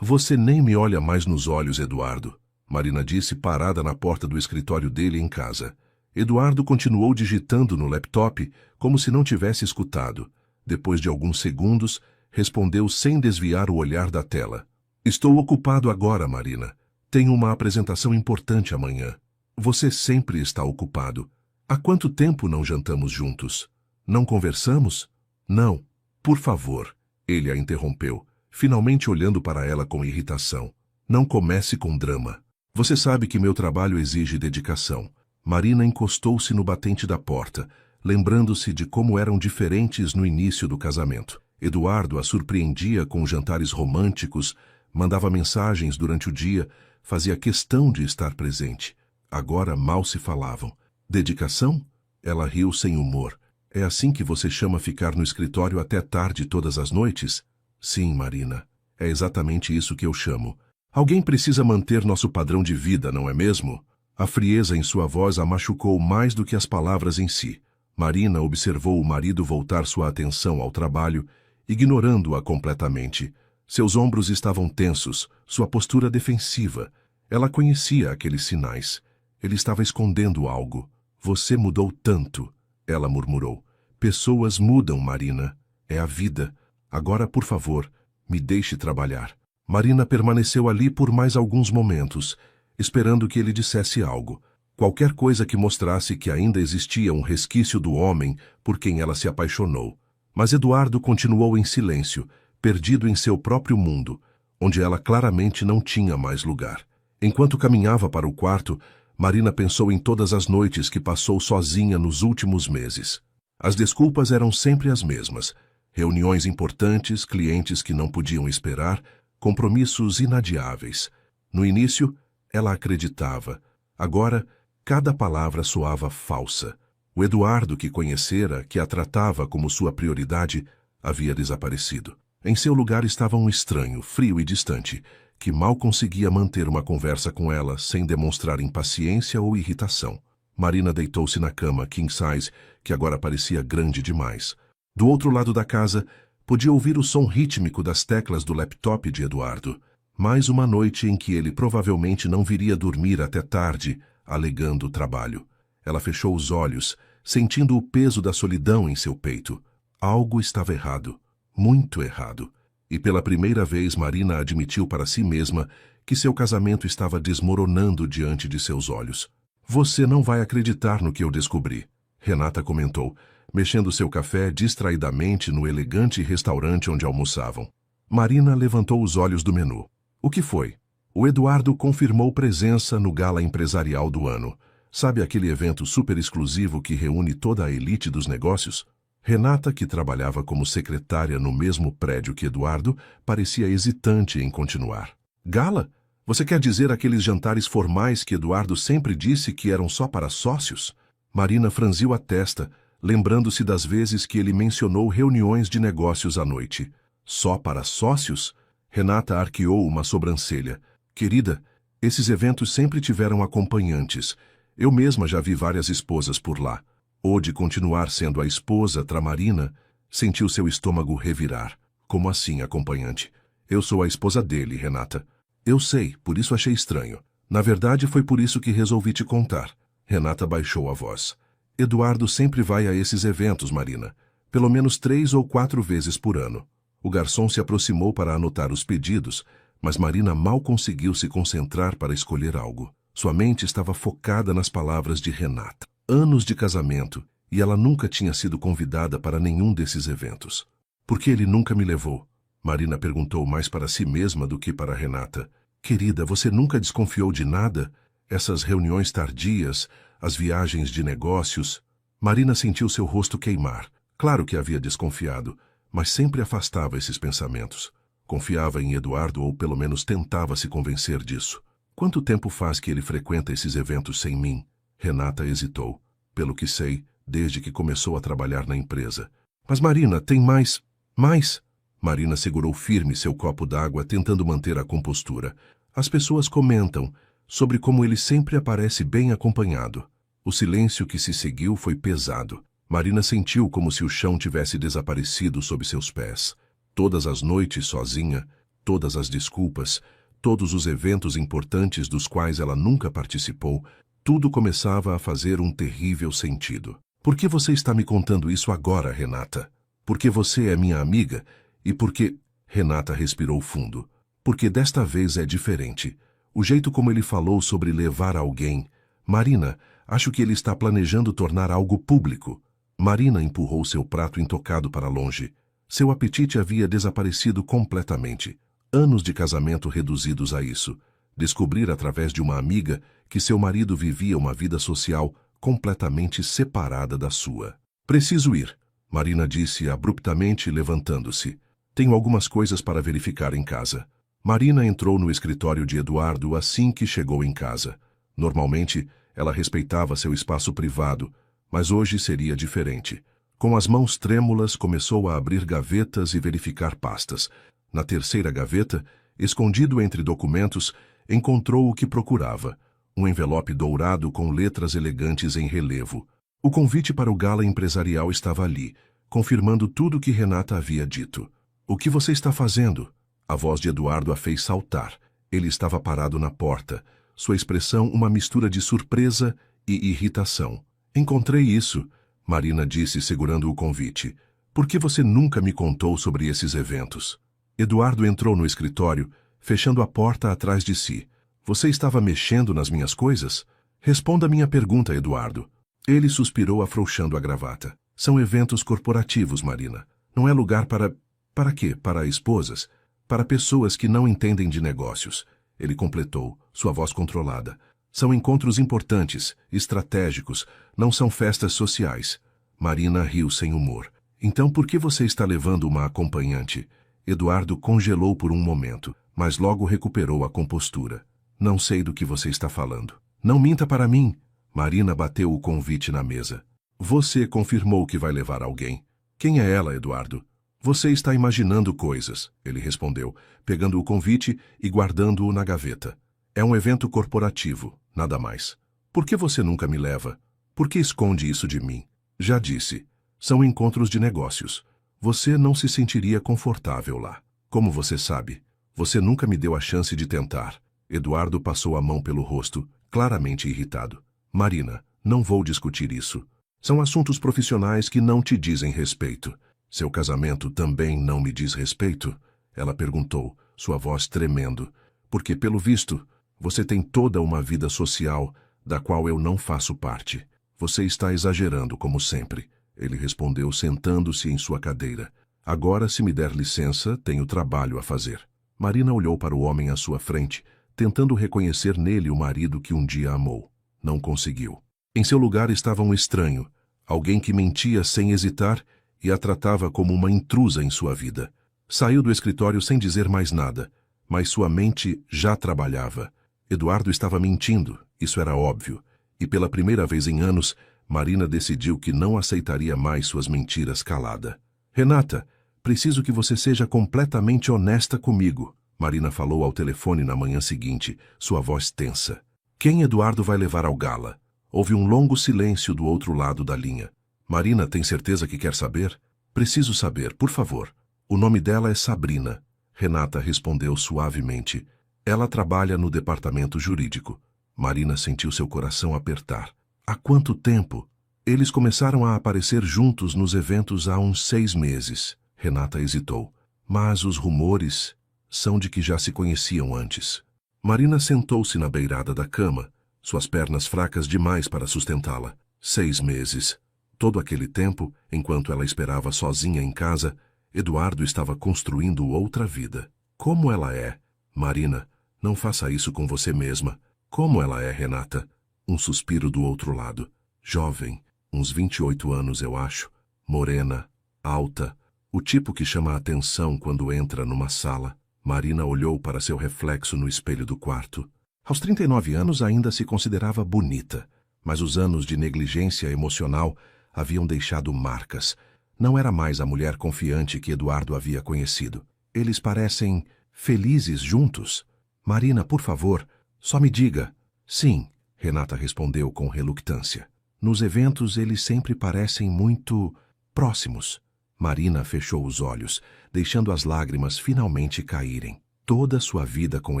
Você nem me olha mais nos olhos, Eduardo, Marina disse parada na porta do escritório dele em casa. Eduardo continuou digitando no laptop como se não tivesse escutado. Depois de alguns segundos, respondeu sem desviar o olhar da tela. Estou ocupado agora, Marina. Tenho uma apresentação importante amanhã. Você sempre está ocupado. Há quanto tempo não jantamos juntos? Não conversamos? Não. Por favor. Ele a interrompeu, finalmente olhando para ela com irritação. Não comece com drama. Você sabe que meu trabalho exige dedicação. Marina encostou-se no batente da porta, lembrando-se de como eram diferentes no início do casamento. Eduardo a surpreendia com jantares românticos, mandava mensagens durante o dia, fazia questão de estar presente. Agora mal se falavam. Dedicação? Ela riu sem humor. É assim que você chama ficar no escritório até tarde todas as noites? Sim, Marina. É exatamente isso que eu chamo. Alguém precisa manter nosso padrão de vida, não é mesmo? A frieza em sua voz a machucou mais do que as palavras em si. Marina observou o marido voltar sua atenção ao trabalho, ignorando-a completamente. Seus ombros estavam tensos, sua postura defensiva. Ela conhecia aqueles sinais. Ele estava escondendo algo. Você mudou tanto, ela murmurou. Pessoas mudam, Marina. É a vida. Agora, por favor, me deixe trabalhar. Marina permaneceu ali por mais alguns momentos, esperando que ele dissesse algo. Qualquer coisa que mostrasse que ainda existia um resquício do homem por quem ela se apaixonou. Mas Eduardo continuou em silêncio, perdido em seu próprio mundo, onde ela claramente não tinha mais lugar. Enquanto caminhava para o quarto, Marina pensou em todas as noites que passou sozinha nos últimos meses. As desculpas eram sempre as mesmas. Reuniões importantes, clientes que não podiam esperar, compromissos inadiáveis. No início, ela acreditava. Agora, cada palavra soava falsa. O Eduardo que conhecera, que a tratava como sua prioridade, havia desaparecido. Em seu lugar estava um estranho, frio e distante, que mal conseguia manter uma conversa com ela sem demonstrar impaciência ou irritação. Marina deitou-se na cama king size, que agora parecia grande demais. Do outro lado da casa, podia ouvir o som rítmico das teclas do laptop de Eduardo. Mais uma noite em que ele provavelmente não viria dormir até tarde, alegando trabalho. Ela fechou os olhos, sentindo o peso da solidão em seu peito. Algo estava errado, muito errado. E pela primeira vez Marina admitiu para si mesma que seu casamento estava desmoronando diante de seus olhos. Você não vai acreditar no que eu descobri, Renata comentou, mexendo seu café distraidamente no elegante restaurante onde almoçavam. Marina levantou os olhos do menu. O que foi? O Eduardo confirmou presença no gala empresarial do ano. Sabe aquele evento super exclusivo que reúne toda a elite dos negócios? Renata, que trabalhava como secretária no mesmo prédio que Eduardo, parecia hesitante em continuar. Gala? Você quer dizer aqueles jantares formais que Eduardo sempre disse que eram só para sócios? Marina franziu a testa, lembrando-se das vezes que ele mencionou reuniões de negócios à noite. Só para sócios? Renata arqueou uma sobrancelha. Querida, esses eventos sempre tiveram acompanhantes. Eu mesma já vi várias esposas por lá. Ou de continuar sendo a esposa, Marina, sentiu seu estômago revirar. Como assim, acompanhante? Eu sou a esposa dele, Renata. Eu sei, por isso achei estranho. Na verdade, foi por isso que resolvi te contar. Renata baixou a voz. Eduardo sempre vai a esses eventos, Marina. Pelo menos 3 ou 4 vezes por ano. O garçom se aproximou para anotar os pedidos, mas Marina mal conseguiu se concentrar para escolher algo. Sua mente estava focada nas palavras de Renata. Anos de casamento, e ela nunca tinha sido convidada para nenhum desses eventos. Por que ele nunca me levou? Marina perguntou mais para si mesma do que para Renata. Querida, você nunca desconfiou de nada? Essas reuniões tardias, as viagens de negócios... Marina sentiu seu rosto queimar. Claro que havia desconfiado, mas sempre afastava esses pensamentos. Confiava em Eduardo ou pelo menos tentava se convencer disso. Quanto tempo faz que ele frequenta esses eventos sem mim? Renata hesitou. Pelo que sei, desde que começou a trabalhar na empresa. Mas Marina, tem mais... Mais? Marina segurou firme seu copo d'água, tentando manter a compostura. As pessoas comentam sobre como ele sempre aparece bem acompanhado. O silêncio que se seguiu foi pesado. Marina sentiu como se o chão tivesse desaparecido sob seus pés. Todas as noites sozinha, todas as desculpas, todos os eventos importantes dos quais ela nunca participou, tudo começava a fazer um terrível sentido. Por que você está me contando isso agora, Renata? Porque você é minha amiga e porque... Renata respirou fundo. Porque desta vez é diferente. O jeito como ele falou sobre levar alguém... Marina, acho que ele está planejando tornar algo público. Marina empurrou seu prato intocado para longe. Seu apetite havia desaparecido completamente. Anos de casamento reduzidos a isso. Descobrir através de uma amiga que seu marido vivia uma vida social completamente separada da sua. Preciso ir, Marina disse abruptamente, levantando-se. Tenho algumas coisas para verificar em casa. Marina entrou no escritório de Eduardo assim que chegou em casa. Normalmente, ela respeitava seu espaço privado, mas hoje seria diferente. Com as mãos trêmulas, começou a abrir gavetas e verificar pastas. Na terceira gaveta, escondido entre documentos, encontrou o que procurava. Um envelope dourado com letras elegantes em relevo. O convite para o gala empresarial estava ali, confirmando tudo o que Renata havia dito. O que você está fazendo? A voz de Eduardo a fez saltar. Ele estava parado na porta, sua expressão uma mistura de surpresa e irritação. Encontrei isso, Marina disse segurando o convite. Por que você nunca me contou sobre esses eventos? Eduardo entrou no escritório, fechando a porta atrás de si. Você estava mexendo nas minhas coisas? Responda a minha pergunta, Eduardo. Ele suspirou afrouxando a gravata. São eventos corporativos, Marina. Não é lugar para... Para quê? Para esposas? Para pessoas que não entendem de negócios. Ele completou, sua voz controlada. São encontros importantes, estratégicos, não são festas sociais. Marina riu sem humor. Então por que você está levando uma acompanhante? Eduardo congelou por um momento, mas logo recuperou a compostura. Não sei do que você está falando. Não minta para mim. Marina bateu o convite na mesa. Você confirmou que vai levar alguém. Quem é ela, Eduardo? Você está imaginando coisas, ele respondeu, pegando o convite e guardando-o na gaveta. É um evento corporativo, nada mais. Por que você nunca me leva? Por que esconde isso de mim? Já disse, são encontros de negócios. Você não se sentiria confortável lá. Como você sabe, você nunca me deu a chance de tentar. Eduardo passou a mão pelo rosto, claramente irritado. Marina, não vou discutir isso. São assuntos profissionais que não te dizem respeito. Seu casamento também não me diz respeito? Ela perguntou, sua voz tremendo. Porque, pelo visto, você tem toda uma vida social da qual eu não faço parte. Você está exagerando, como sempre. Ele respondeu, sentando-se em sua cadeira. Agora, se me der licença, tenho trabalho a fazer. Marina olhou para o homem à sua frente, tentando reconhecer nele o marido que um dia amou. Não conseguiu. Em seu lugar estava um estranho, alguém que mentia sem hesitar e a tratava como uma intrusa em sua vida. Saiu do escritório sem dizer mais nada, mas sua mente já trabalhava. Eduardo estava mentindo, isso era óbvio, e pela primeira vez em anos, Marina decidiu que não aceitaria mais suas mentiras calada. Renata, preciso que você seja completamente honesta comigo, Marina falou ao telefone na manhã seguinte, sua voz tensa. Quem Eduardo vai levar ao gala? Houve um longo silêncio do outro lado da linha. Marina, tem certeza que quer saber? Preciso saber, por favor. O nome dela é Sabrina. Renata respondeu suavemente. Ela trabalha no departamento jurídico. Marina sentiu seu coração apertar. Há quanto tempo? Eles começaram a aparecer juntos nos eventos há uns 6 meses. Renata hesitou. Mas os rumores são de que já se conheciam antes. Marina sentou-se na beirada da cama, suas pernas fracas demais para sustentá-la. 6 meses. Todo aquele tempo, enquanto ela esperava sozinha em casa, Eduardo estava construindo outra vida. Como ela é? Marina, não faça isso com você mesma. Como ela é, Renata? Um suspiro do outro lado. Jovem, uns 28 anos, eu acho. Morena, alta, o tipo que chama a atenção quando entra numa sala. Marina olhou para seu reflexo no espelho do quarto. Aos 39 anos ainda se considerava bonita, mas os anos de negligência emocional haviam deixado marcas. Não era mais a mulher confiante que Eduardo havia conhecido. Eles parecem felizes juntos. Marina, por favor, só me diga. Sim, Renata respondeu com reluctância. Nos eventos eles sempre parecem muito próximos. Marina fechou os olhos, deixando as lágrimas finalmente caírem. Toda a sua vida com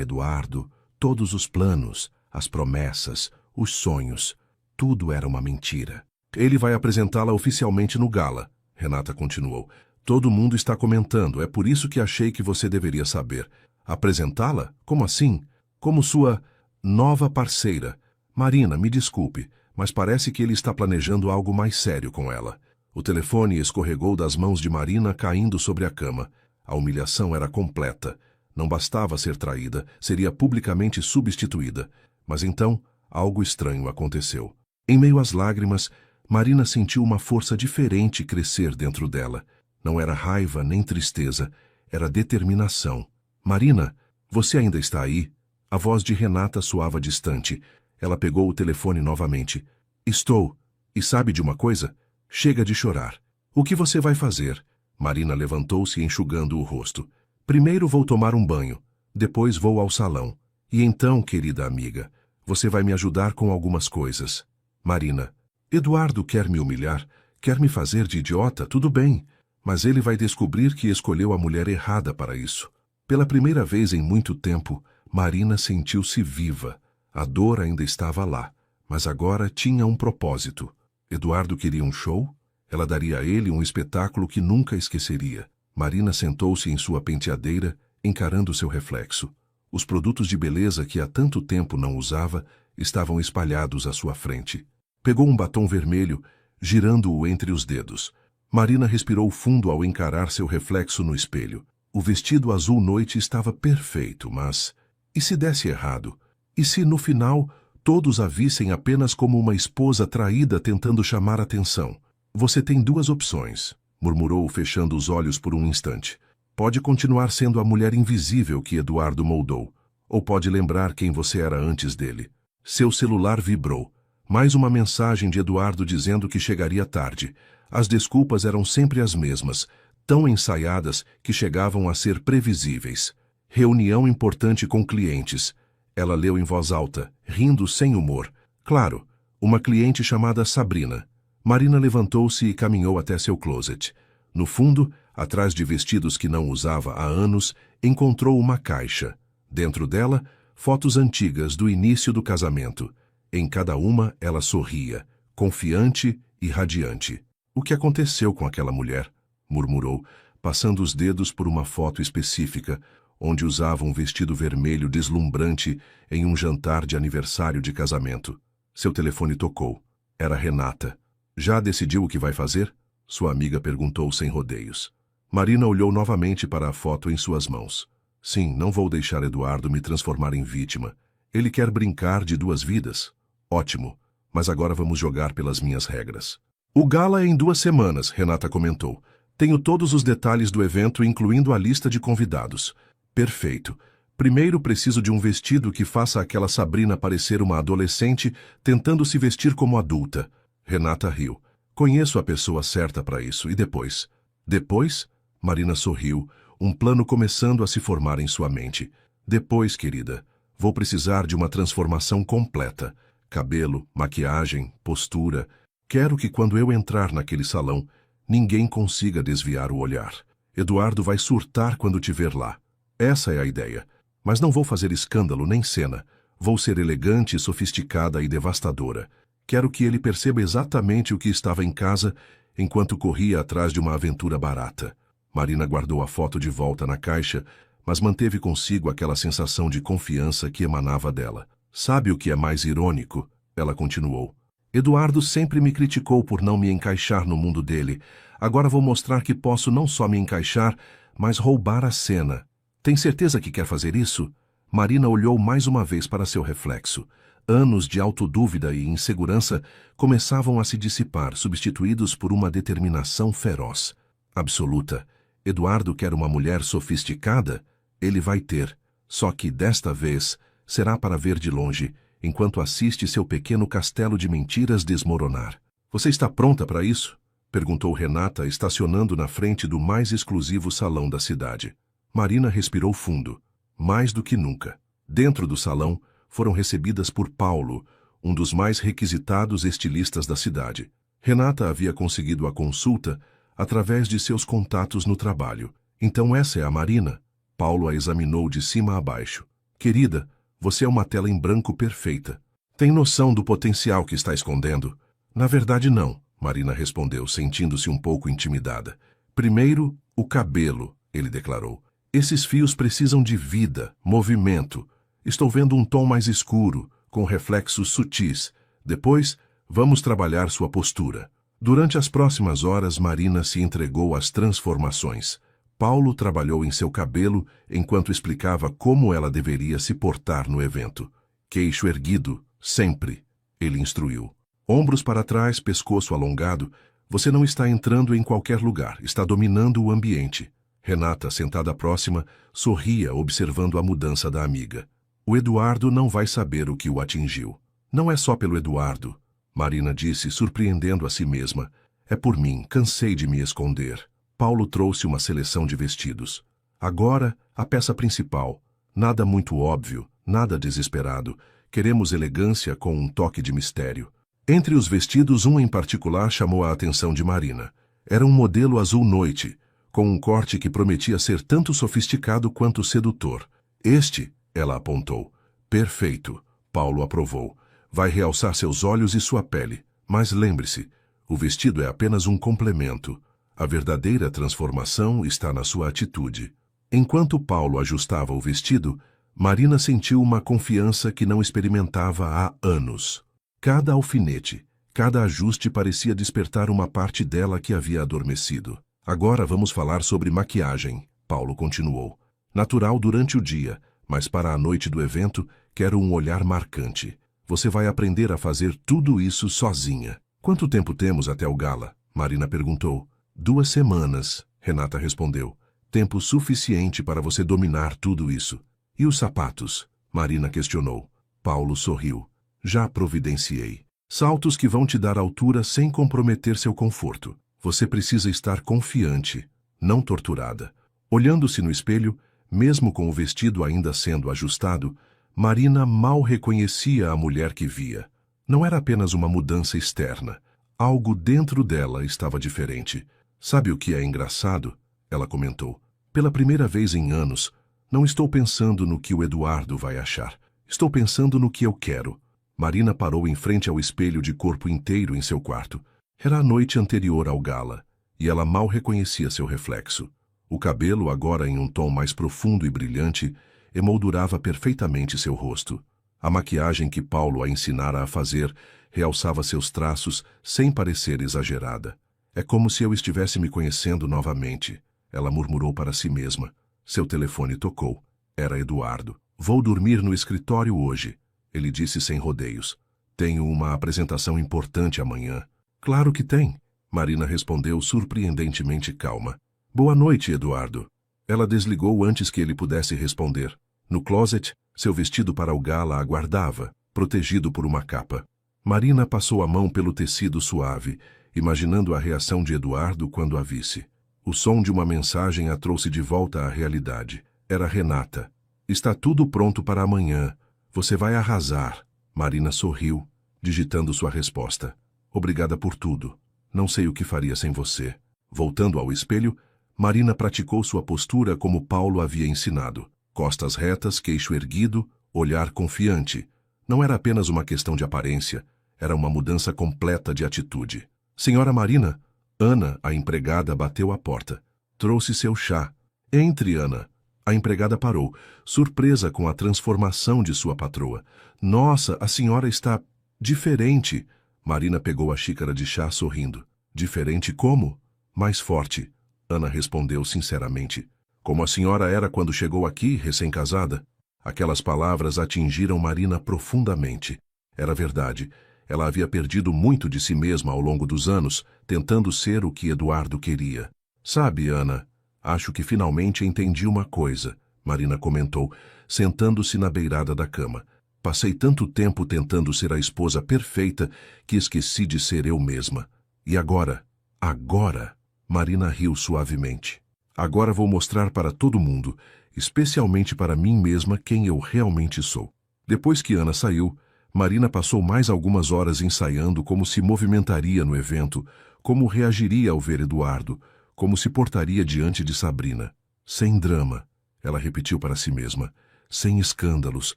Eduardo, todos os planos, as promessas, os sonhos, tudo era uma mentira. Ele vai apresentá-la oficialmente no gala, Renata continuou. Todo mundo está comentando, é por isso que achei que você deveria saber. Apresentá-la? Como assim? Como sua nova parceira. Marina, me desculpe, mas parece que ele está planejando algo mais sério com ela. O telefone escorregou das mãos de Marina, caindo sobre a cama. A humilhação era completa. Não bastava ser traída, seria publicamente substituída. Mas então, algo estranho aconteceu. Em meio às lágrimas, Marina sentiu uma força diferente crescer dentro dela. Não era raiva nem tristeza, era determinação. Marina, você ainda está aí? A voz de Renata soava distante. Ela pegou o telefone novamente. Estou. E sabe de uma coisa? Chega de chorar. O que você vai fazer? Marina levantou-se enxugando o rosto. Primeiro vou tomar um banho. Depois vou ao salão. E então, querida amiga, você vai me ajudar com algumas coisas. Marina, Eduardo quer me humilhar, quer me fazer de idiota, tudo bem. Mas ele vai descobrir que escolheu a mulher errada para isso. Pela primeira vez em muito tempo, Marina sentiu-se viva. A dor ainda estava lá, mas agora tinha um propósito. Eduardo queria um show? Ela daria a ele um espetáculo que nunca esqueceria. Marina sentou-se em sua penteadeira, encarando seu reflexo. Os produtos de beleza que há tanto tempo não usava estavam espalhados à sua frente. Pegou um batom vermelho, girando-o entre os dedos. Marina respirou fundo ao encarar seu reflexo no espelho. O vestido azul noite estava perfeito, mas... E se desse errado? E se, no final, todos a vissem apenas como uma esposa traída tentando chamar atenção? Você tem duas opções, murmurou fechando os olhos por um instante. Pode continuar sendo a mulher invisível que Eduardo moldou, ou pode lembrar quem você era antes dele. Seu celular vibrou. Mais uma mensagem de Eduardo dizendo que chegaria tarde. As desculpas eram sempre as mesmas, tão ensaiadas que chegavam a ser previsíveis. Reunião importante com clientes. Ela leu em voz alta, rindo sem humor. Claro, uma cliente chamada Sabrina. Marina levantou-se e caminhou até seu closet. No fundo, atrás de vestidos que não usava há anos, encontrou uma caixa. Dentro dela, fotos antigas do início do casamento. Em cada uma, ela sorria, confiante e radiante. O que aconteceu com aquela mulher? Murmurou, passando os dedos por uma foto específica, onde usava um vestido vermelho deslumbrante em um jantar de aniversário de casamento. Seu telefone tocou. Era Renata. Já decidiu o que vai fazer? Sua amiga perguntou sem rodeios. Marina olhou novamente para a foto em suas mãos. Sim, não vou deixar Eduardo me transformar em vítima. Ele quer brincar de duas vidas? Ótimo, mas agora vamos jogar pelas minhas regras. O gala é em 2 semanas, Renata comentou. Tenho todos os detalhes do evento, incluindo a lista de convidados. Perfeito. Primeiro preciso de um vestido que faça aquela Sabrina parecer uma adolescente tentando se vestir como adulta. Renata riu. Conheço a pessoa certa para isso. E depois? Depois? Marina sorriu, um plano começando a se formar em sua mente. Depois, querida, vou precisar de uma transformação completa. Cabelo, maquiagem, postura. Quero que quando eu entrar naquele salão, ninguém consiga desviar o olhar. Eduardo vai surtar quando te ver lá. Essa é a ideia. Mas não vou fazer escândalo nem cena. Vou ser elegante, sofisticada e devastadora. Quero que ele perceba exatamente o que estava em casa enquanto corria atrás de uma aventura barata. Marina guardou a foto de volta na caixa, mas manteve consigo aquela sensação de confiança que emanava dela. Sabe o que é mais irônico? Ela continuou. Eduardo sempre me criticou por não me encaixar no mundo dele. Agora vou mostrar que posso não só me encaixar, mas roubar a cena. Tem certeza que quer fazer isso? Marina olhou mais uma vez para seu reflexo. Anos de autodúvida e insegurança começavam a se dissipar, substituídos por uma determinação feroz. Absoluta. Eduardo quer uma mulher sofisticada? Ele vai ter. Só que, desta vez, será para ver de longe, enquanto assiste seu pequeno castelo de mentiras desmoronar. Você está pronta para isso? Perguntou Renata, estacionando na frente do mais exclusivo salão da cidade. Marina respirou fundo. Mais do que nunca. Dentro do salão, foram recebidas por Paulo, um dos mais requisitados estilistas da cidade. Renata havia conseguido a consulta através de seus contatos no trabalho. Então essa é a Marina? Paulo a examinou de cima a baixo. Querida, você é uma tela em branco perfeita. Tem noção do potencial que está escondendo? Na verdade, não, Marina respondeu, sentindo-se um pouco intimidada. Primeiro, o cabelo, ele declarou. Esses fios precisam de vida, movimento. Estou vendo um tom mais escuro, com reflexos sutis. Depois, vamos trabalhar sua postura. Durante as próximas horas, Marina se entregou às transformações. Paulo trabalhou em seu cabelo enquanto explicava como ela deveria se portar no evento. Queixo erguido, sempre, ele instruiu. Ombros para trás, pescoço alongado. Você não está entrando em qualquer lugar, está dominando o ambiente. Renata, sentada próxima, sorria observando a mudança da amiga. O Eduardo não vai saber o que o atingiu. Não é só pelo Eduardo, Marina disse, surpreendendo a si mesma. É por mim, cansei de me esconder. Paulo trouxe uma seleção de vestidos. Agora, a peça principal. Nada muito óbvio, nada desesperado. Queremos elegância com um toque de mistério. Entre os vestidos, um em particular chamou a atenção de Marina. Era um modelo azul noite, com um corte que prometia ser tanto sofisticado quanto sedutor. Este, ela apontou. Perfeito, Paulo aprovou. Vai realçar seus olhos e sua pele. Mas lembre-se, o vestido é apenas um complemento. A verdadeira transformação está na sua atitude. Enquanto Paulo ajustava o vestido, Marina sentiu uma confiança que não experimentava há anos. Cada alfinete, cada ajuste parecia despertar uma parte dela que havia adormecido. Agora vamos falar sobre maquiagem, Paulo continuou. Natural durante o dia, mas para a noite do evento, quero um olhar marcante. Você vai aprender a fazer tudo isso sozinha. Quanto tempo temos até o gala? Marina perguntou. 2 semanas, Renata respondeu. Tempo suficiente para você dominar tudo isso. E os sapatos? Marina questionou. Paulo sorriu. Já providenciei. Saltos que vão te dar altura sem comprometer seu conforto. Você precisa estar confiante, não torturada. Olhando-se no espelho, mesmo com o vestido ainda sendo ajustado, Marina mal reconhecia a mulher que via. Não era apenas uma mudança externa. Algo dentro dela estava diferente. Sabe o que é engraçado? Ela comentou. Pela primeira vez em anos, não estou pensando no que o Eduardo vai achar. Estou pensando no que eu quero. Marina parou em frente ao espelho de corpo inteiro em seu quarto. Era a noite anterior ao gala, e ela mal reconhecia seu reflexo. O cabelo, agora em um tom mais profundo e brilhante, emoldurava perfeitamente seu rosto. A maquiagem que Paulo a ensinara a fazer realçava seus traços sem parecer exagerada. É como se eu estivesse me conhecendo novamente, ela murmurou para si mesma. Seu telefone tocou. Era Eduardo. Vou dormir no escritório hoje, ele disse sem rodeios. Tenho uma apresentação importante amanhã. Claro que tem, Marina respondeu surpreendentemente calma. Boa noite, Eduardo. Ela desligou antes que ele pudesse responder. No closet, seu vestido para o gala aguardava, protegido por uma capa. Marina passou a mão pelo tecido suave, imaginando a reação de Eduardo quando a visse. O som de uma mensagem a trouxe de volta à realidade. Era Renata. Está tudo pronto para amanhã. Você vai arrasar. Marina sorriu, digitando sua resposta. Obrigada por tudo. Não sei o que faria sem você. Voltando ao espelho, Marina praticou sua postura como Paulo havia ensinado. Costas retas, queixo erguido, olhar confiante. Não era apenas uma questão de aparência, era uma mudança completa de atitude. Senhora Marina, Ana, a empregada, bateu à porta. Trouxe seu chá. Entre, Ana. A empregada parou, surpresa com a transformação de sua patroa. Nossa, a senhora está diferente. Marina pegou a xícara de chá sorrindo. Diferente como? Mais forte. Ana respondeu sinceramente. Como a senhora era quando chegou aqui, recém-casada? Aquelas palavras atingiram Marina profundamente. Era verdade. Ela havia perdido muito de si mesma ao longo dos anos, tentando ser o que Eduardo queria. Sabe, Ana, acho que finalmente entendi uma coisa, Marina comentou, sentando-se na beirada da cama. Passei tanto tempo tentando ser a esposa perfeita que esqueci de ser eu mesma. E agora? Agora? Marina riu suavemente. Agora vou mostrar para todo mundo, especialmente para mim mesma, quem eu realmente sou. Depois que Ana saiu, Marina passou mais algumas horas ensaiando como se movimentaria no evento, como reagiria ao ver Eduardo, como se portaria diante de Sabrina. Sem drama. ela repetiu para si mesma, sem escândalos,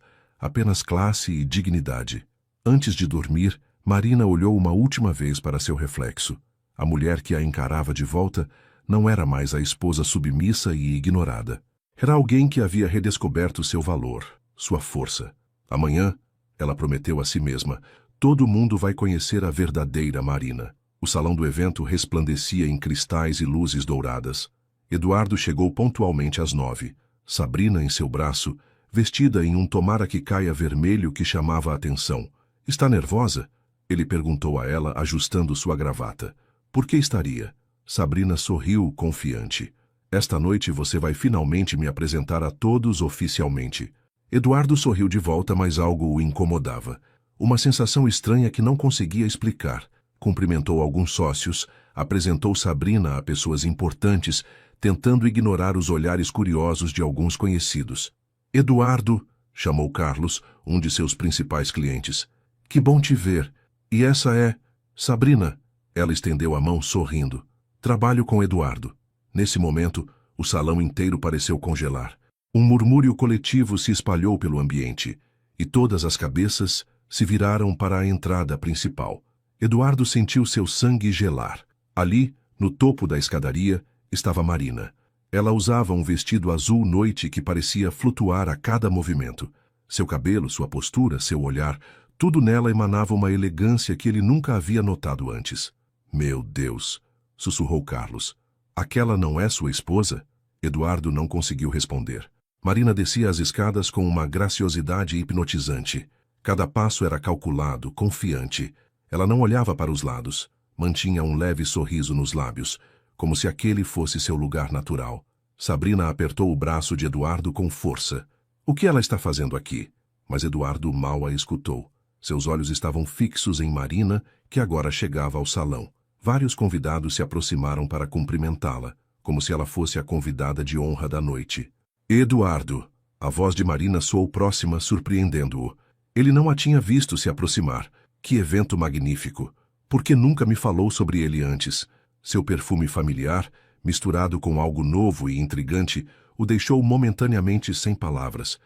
apenas classe e dignidade. Antes de dormir, Marina olhou uma última vez para seu reflexo. A mulher que a encarava de volta não era mais a esposa submissa e ignorada. Era alguém que havia redescoberto seu valor, sua força. Amanhã, ela prometeu a si mesma, todo mundo vai conhecer a verdadeira Marina. O salão do evento resplandecia em cristais e luzes douradas. Eduardo chegou pontualmente às 9. Sabrina em seu braço, vestida em um tomara que caia vermelho que chamava a atenção. Está nervosa? Ele perguntou a ela, ajustando sua gravata. Por que estaria? Sabrina sorriu, confiante. Esta noite você vai finalmente me apresentar a todos oficialmente. Eduardo sorriu de volta, mas algo o incomodava. Uma sensação estranha que não conseguia explicar. Cumprimentou alguns sócios, apresentou Sabrina a pessoas importantes, tentando ignorar os olhares curiosos de alguns conhecidos. Eduardo, chamou Carlos, um de seus principais clientes. Que bom te ver. E essa é... Sabrina. Ela estendeu a mão sorrindo. Trabalho com Eduardo. Nesse momento, o salão inteiro pareceu congelar. Um murmúrio coletivo se espalhou pelo ambiente, e todas as cabeças se viraram para a entrada principal. Eduardo sentiu seu sangue gelar. Ali, no topo da escadaria, estava Marina. Ela usava um vestido azul noite que parecia flutuar a cada movimento. Seu cabelo, sua postura, seu olhar, tudo nela emanava uma elegância que ele nunca havia notado antes. Meu Deus, sussurrou Carlos. Aquela não é sua esposa? Eduardo não conseguiu responder. Marina descia as escadas com uma graciosidade hipnotizante. Cada passo era calculado, confiante. Ela não olhava para os lados. Mantinha um leve sorriso nos lábios, como se aquele fosse seu lugar natural. Sabrina apertou o braço de Eduardo com força. O que ela está fazendo aqui? Mas Eduardo mal a escutou. Seus olhos estavam fixos em Marina, que agora chegava ao salão. Vários convidados se aproximaram para cumprimentá-la, como se ela fosse a convidada de honra da noite. Eduardo! A voz de Marina soou próxima, surpreendendo-o. Ele não a tinha visto se aproximar. Que evento magnífico! Por que nunca me falou sobre ele antes? Seu perfume familiar, misturado com algo novo e intrigante, o deixou momentaneamente sem palavras.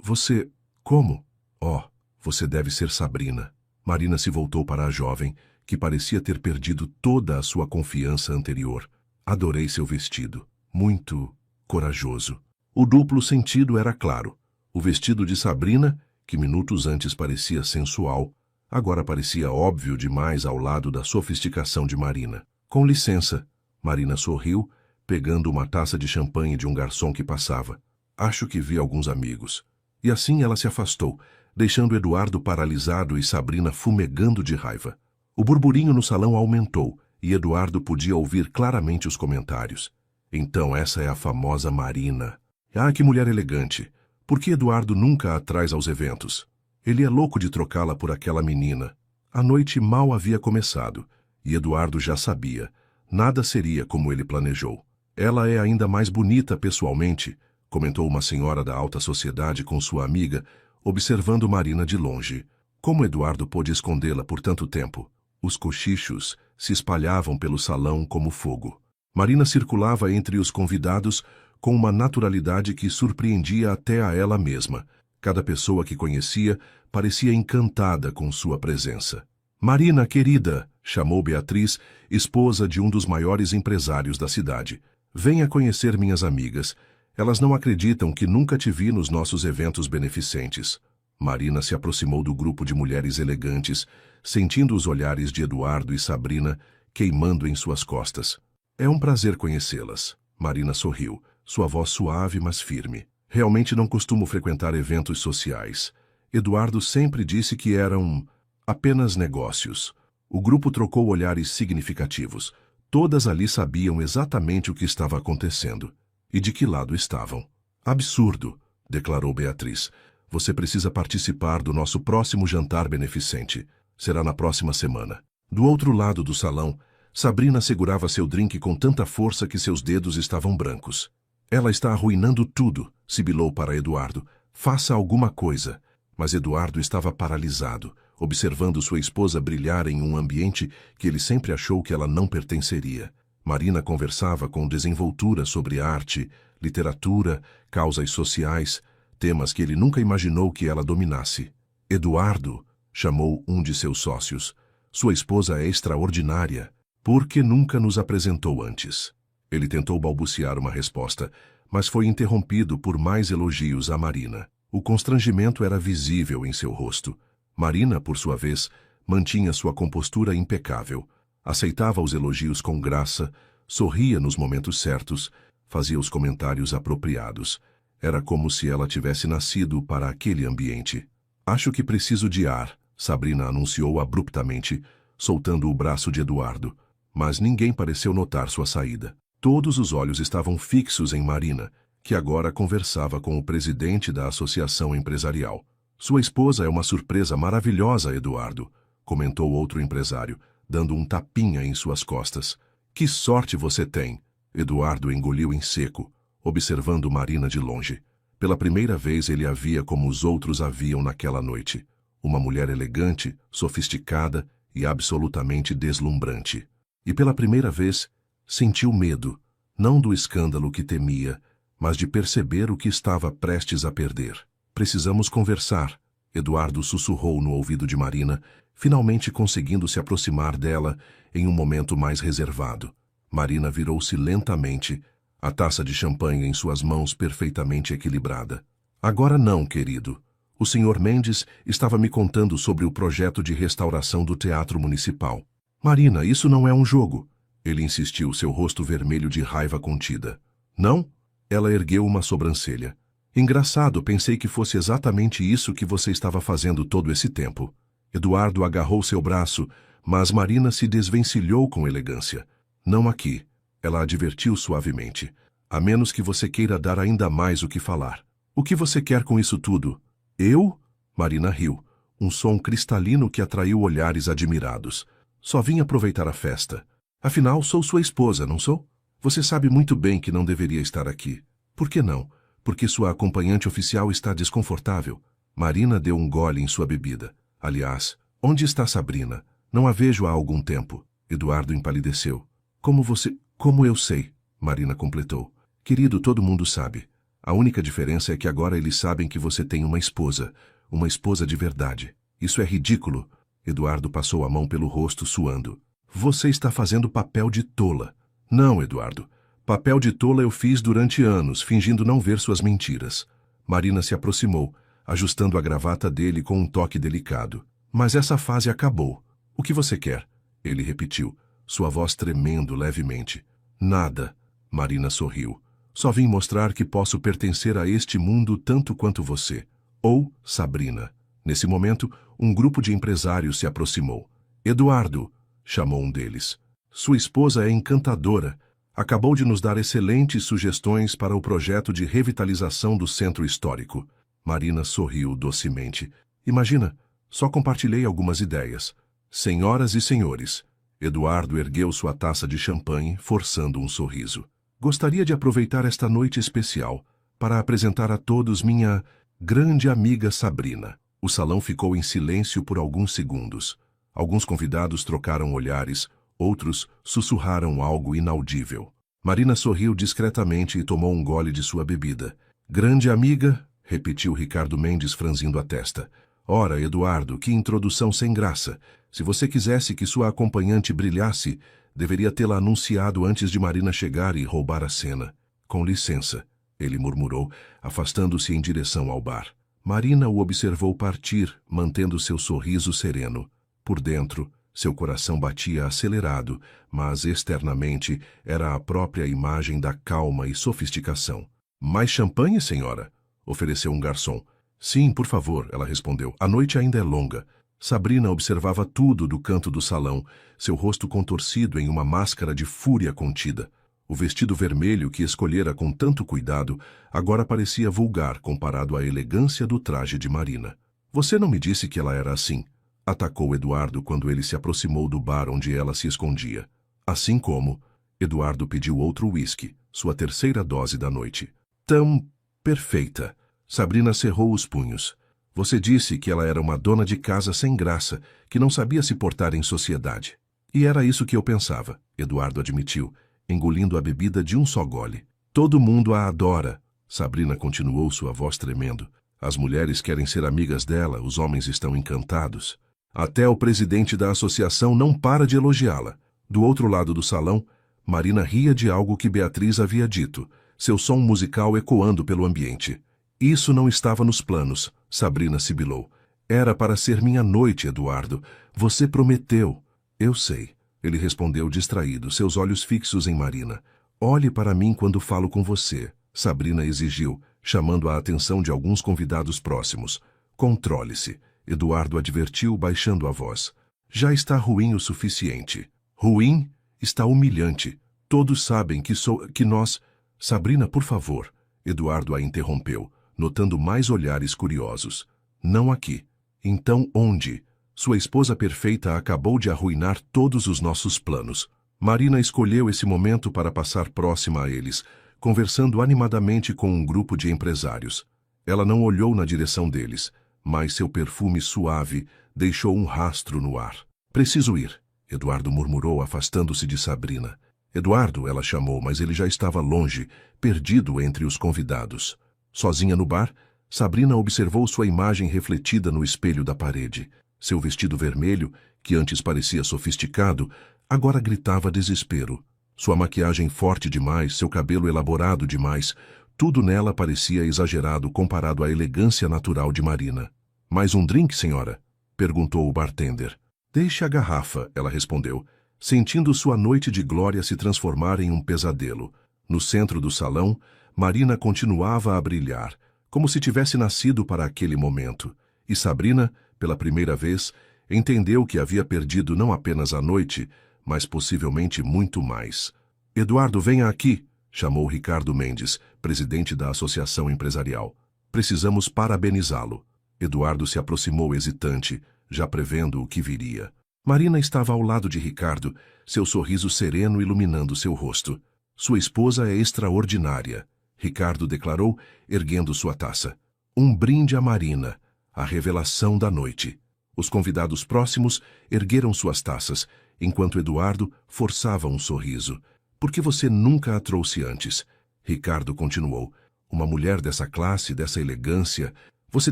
Você... Como? Oh, você deve ser Sabrina. Marina se voltou para a jovem, que parecia ter perdido toda a sua confiança anterior. Adorei seu vestido. Muito corajoso. O duplo sentido era claro. O vestido de Sabrina, que minutos antes parecia sensual, agora parecia óbvio demais ao lado da sofisticação de Marina. Com licença, Marina sorriu, pegando uma taça de champanhe de um garçom que passava. Acho que vi alguns amigos. E assim ela se afastou, deixando Eduardo paralisado e Sabrina fumegando de raiva. O burburinho no salão aumentou, e Eduardo podia ouvir claramente os comentários. Então essa é a famosa Marina. Ah, que mulher elegante! Por que Eduardo nunca a traz aos eventos? Ele é louco de trocá-la por aquela menina. A noite mal havia começado, e Eduardo já sabia. Nada seria como ele planejou. Ela é ainda mais bonita pessoalmente, comentou uma senhora da alta sociedade com sua amiga, observando Marina de longe. Como Eduardo pôde escondê-la por tanto tempo? Os cochichos se espalhavam pelo salão como fogo. Marina circulava entre os convidados com uma naturalidade que surpreendia até a ela mesma. Cada pessoa que conhecia parecia encantada com sua presença. Marina, querida, chamou Beatriz, esposa de um dos maiores empresários da cidade. Venha conhecer minhas amigas. Elas não acreditam que nunca te vi nos nossos eventos beneficentes. Marina se aproximou do grupo de mulheres elegantes, sentindo os olhares de Eduardo e Sabrina queimando em suas costas. É um prazer conhecê-las. Marina sorriu, sua voz suave, mas firme. Realmente não costumo frequentar eventos sociais. Eduardo sempre disse que eram apenas negócios. O grupo trocou olhares significativos. Todas ali sabiam exatamente o que estava acontecendo. E de que lado estavam. Absurdo, declarou Beatriz. Você precisa participar do nosso próximo jantar beneficente. Será na próxima semana. Do outro lado do salão, Sabrina segurava seu drink com tanta força que seus dedos estavam brancos. Ela está arruinando tudo, sibilou para Eduardo. Faça alguma coisa. Mas Eduardo estava paralisado, observando sua esposa brilhar em um ambiente que ele sempre achou que ela não pertenceria. Marina conversava com desenvoltura sobre arte, literatura, causas sociais, temas que ele nunca imaginou que ela dominasse. Eduardo, chamou um de seus sócios. Sua esposa é extraordinária. Por que nunca nos apresentou antes? Ele tentou balbuciar uma resposta, mas foi interrompido por mais elogios a Marina. O constrangimento era visível em seu rosto. Marina, por sua vez, mantinha sua compostura impecável. Aceitava os elogios com graça, sorria nos momentos certos, fazia os comentários apropriados. Era como se ela tivesse nascido para aquele ambiente. Acho que preciso de ar, Sabrina anunciou abruptamente, soltando o braço de Eduardo. Mas ninguém pareceu notar sua saída. Todos os olhos estavam fixos em Marina, que agora conversava com o presidente da associação empresarial. Sua esposa é uma surpresa maravilhosa, Eduardo, comentou outro empresário, dando um tapinha em suas costas. Que sorte você tem! Eduardo engoliu em seco, observando Marina de longe. Pela primeira vez ele a via como os outros a viam naquela noite. Uma mulher elegante, sofisticada e absolutamente deslumbrante. E pela primeira vez, sentiu medo, não do escândalo que temia, mas de perceber o que estava prestes a perder. Precisamos conversar, Eduardo sussurrou no ouvido de Marina, finalmente conseguindo se aproximar dela em um momento mais reservado. Marina virou-se lentamente, a taça de champanhe em suas mãos perfeitamente equilibrada. Agora não, querido. O Sr. Mendes estava me contando sobre o projeto de restauração do Teatro Municipal. Marina, isso não é um jogo. Ele insistiu, seu rosto vermelho de raiva contida. Não? Ela ergueu uma sobrancelha. Engraçado, pensei que fosse exatamente isso que você estava fazendo todo esse tempo. Eduardo agarrou seu braço, mas Marina se desvencilhou com elegância. Não aqui. Ela advertiu suavemente. A menos que você queira dar ainda mais o que falar. O que você quer com isso tudo? Eu? Marina riu. Um som cristalino que atraiu olhares admirados. Só vim aproveitar a festa. Afinal, sou sua esposa, não sou? Você sabe muito bem que não deveria estar aqui. Por que não? Porque sua acompanhante oficial está desconfortável. Marina deu um gole em sua bebida. Aliás, onde está Sabrina? Não a vejo há algum tempo. Eduardo empalideceu. Como eu sei? Marina completou. Querido, todo mundo sabe. A única diferença é que agora eles sabem que você tem uma esposa de verdade. Isso é ridículo. Eduardo passou a mão pelo rosto, suando. Você está fazendo papel de tola. Não, Eduardo. Papel de tola eu fiz durante anos, fingindo não ver suas mentiras. Marina se aproximou, ajustando a gravata dele com um toque delicado. Mas essa fase acabou. O que você quer? Ele repetiu, sua voz tremendo levemente. Nada. Marina sorriu. Só vim mostrar que posso pertencer a este mundo tanto quanto você. Ou Sabrina. Nesse momento, um grupo de empresários se aproximou. Eduardo, chamou um deles. Sua esposa é encantadora. Acabou de nos dar excelentes sugestões para o projeto de revitalização do centro histórico. Marina sorriu docemente. Imagina, só compartilhei algumas ideias. Senhoras e senhores, Eduardo ergueu sua taça de champanhe, forçando um sorriso. Gostaria de aproveitar esta noite especial para apresentar a todos minha grande amiga Sabrina. O salão ficou em silêncio por alguns segundos. Alguns convidados trocaram olhares, outros sussurraram algo inaudível. Marina sorriu discretamente e tomou um gole de sua bebida. Grande amiga, repetiu Ricardo Mendes franzindo a testa. Ora, Eduardo, que introdução sem graça. Se você quisesse que sua acompanhante brilhasse, deveria tê-la anunciado antes de Marina chegar e roubar a cena. Com licença, ele murmurou, afastando-se em direção ao bar. Marina o observou partir, mantendo seu sorriso sereno. Por dentro, seu coração batia acelerado, mas externamente era a própria imagem da calma e sofisticação. Mais champanhe, senhora? Ofereceu um garçom. Sim, por favor, ela respondeu. A noite ainda é longa. Sabrina observava tudo do canto do salão, seu rosto contorcido em uma máscara de fúria contida. O vestido vermelho que escolhera com tanto cuidado agora parecia vulgar comparado à elegância do traje de Marina. Você não me disse que ela era assim? Atacou Eduardo quando ele se aproximou do bar onde ela se escondia. Assim como, Eduardo pediu outro uísque, sua terceira dose da noite. Tão perfeita. Sabrina cerrou os punhos. Você disse que ela era uma dona de casa sem graça, que não sabia se portar em sociedade. E era isso que eu pensava, Eduardo admitiu, engolindo a bebida de um só gole. Todo mundo a adora. Sabrina continuou, sua voz tremendo. As mulheres querem ser amigas dela, os homens estão encantados. Até o presidente da associação não para de elogiá-la. Do outro lado do salão, Marina ria de algo que Beatriz havia dito, seu som musical ecoando pelo ambiente. Isso não estava nos planos, Sabrina sibilou. Era para ser minha noite, Eduardo. Você prometeu. Eu sei, ele respondeu distraído, seus olhos fixos em Marina. Olhe para mim quando falo com você, Sabrina exigiu, chamando a atenção de alguns convidados próximos. Controle-se, Eduardo advertiu, baixando a voz. Já está ruim o suficiente. Ruim? Está humilhante. Todos sabem que nós... Sabrina, por favor. Eduardo a interrompeu, notando mais olhares curiosos. Não aqui. Então onde? Sua esposa perfeita acabou de arruinar todos os nossos planos. Marina escolheu esse momento para passar próxima a eles, conversando animadamente com um grupo de empresários. Ela não olhou na direção deles, mas seu perfume suave deixou um rastro no ar. Preciso ir, Eduardo murmurou, afastando-se de Sabrina. Eduardo, ela chamou, mas ele já estava longe, perdido entre os convidados. Sozinha no bar, Sabrina observou sua imagem refletida no espelho da parede. Seu vestido vermelho, que antes parecia sofisticado, agora gritava desespero. Sua maquiagem forte demais, seu cabelo elaborado demais, tudo nela parecia exagerado comparado à elegância natural de Marina. Mais um drink, senhora? Perguntou o bartender. Deixe a garrafa, ela respondeu, sentindo sua noite de glória se transformar em um pesadelo. No centro do salão, Marina continuava a brilhar, como se tivesse nascido para aquele momento. E Sabrina, pela primeira vez, entendeu que havia perdido não apenas a noite, mas possivelmente muito mais. Eduardo, venha aqui, chamou Ricardo Mendes, presidente da Associação Empresarial. Precisamos parabenizá-lo. Eduardo se aproximou hesitante, já prevendo o que viria. Marina estava ao lado de Ricardo, seu sorriso sereno iluminando seu rosto. Sua esposa é extraordinária, Ricardo declarou, erguendo sua taça. Um brinde a Marina, a revelação da noite. Os convidados próximos ergueram suas taças, enquanto Eduardo forçava um sorriso. Por que você nunca a trouxe antes? Ricardo continuou. Uma mulher dessa classe, dessa elegância, você